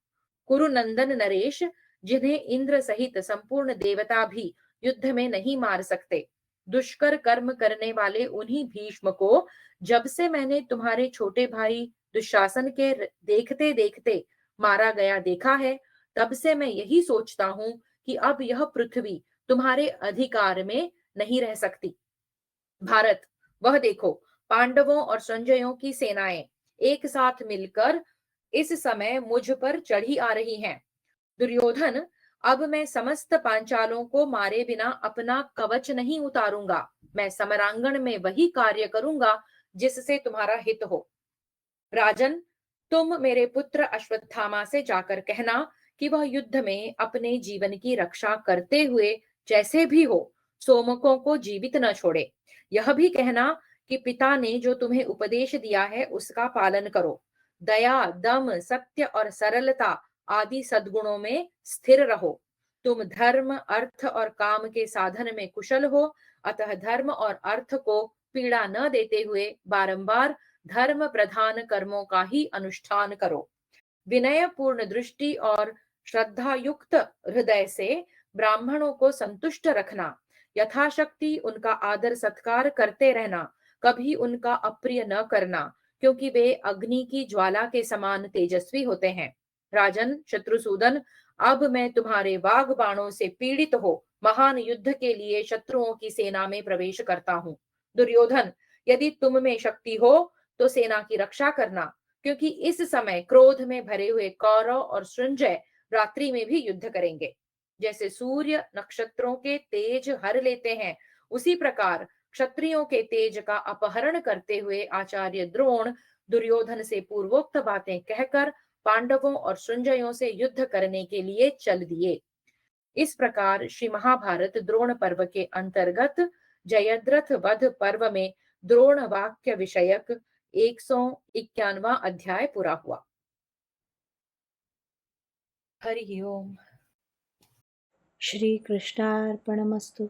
कुरुनंदन नरेश, जिन्हें इंद्र सहित संपूर्ण देवता भी युद्ध में नहीं मार सकते, दुष्कर कर्म करने वाले उन्हीं भीष्म को जब से मैंने तुम्हारे छोटे भाई दुशासन के देखते देखते मारा गया देखा है, तब से मैं यही सोचता हूं कि अब यह पृथ्वी तुम्हारे अधिकार में नहीं रह सकती। भारत, वह देखो, पांडवों और संजयों की सेनाएं एक साथ मिलकर इस समय मुझ पर चढ़ी आ रही हैं। दुर्योधन, अब मैं समस्त पांचालों को मारे बिना अपना कवच नहीं उतारूंगा। मैं समरांगण में वही कार्य करूंगा जिससे तुम्हारा हित हो। राजन, तुम मेरे पुत्र अश्वत्थामा से जाकर कहना कि वह युद्ध में अपने जीवन की रक्षा करते हुए जैसे भी हो सोमकों को जीवित न छोड़े। यह भी कहना कि पिता ने जो तुम्हें उपदेश दिया है उसका पालन करो। दया, दम, सत्य और सरलता आदि सद्गुणों में स्थिर रहो। तुम धर्म, अर्थ और काम के साधन में कुशल हो, अतः धर्म और अर्थ को पीड़ा न देते हुए बारंबार धर्म प्रधान कर्मों का ही अनुष्ठान करो। विनय पूर्ण दृष्टि और श्रद्धा युक्त हृदय से ब्राह्मणों को संतुष्ट रखना, यथाशक्ति उनका आदर सत्कार करते रहना, कभी उनका अप्रिय न करना, क्योंकि वे अग्नि की ज्वाला के समान तेजस्वी होते हैं। राजन शत्रुसूदन, अब मैं तुम्हारे वाग बाणों से पीड़ित हो महान युद्ध के लिए शत्रुओं की सेना में प्रवेश करता हूँ। दुर्योधन, यदि तुम में शक्ति हो तो सेना की रक्षा करना, क्योंकि इस समय क्रोध में भरे हुए कौरव और सृंजय रात्रि में भी युद्ध करेंगे। जैसे सूर्य नक्षत्रों के तेज हर लेते हैं, उसी प्रकार क्षत्रियों के तेज का अपहरण करते हुए आचार्य द्रोण दुर्योधन से पूर्वोक्त बातें कहकर पांडवों और सृंजयों से युद्ध करने के लिए चल दिए। इस प्रकार श्री महाभारत द्रोण पर्व के अंतर्गत जयद्रथ वध पर्व में द्रोण वाक्य विषयक 151वां अध्याय पूरा हुआ। हरि ओम। श्रीकृष्णार्पणमस्तु।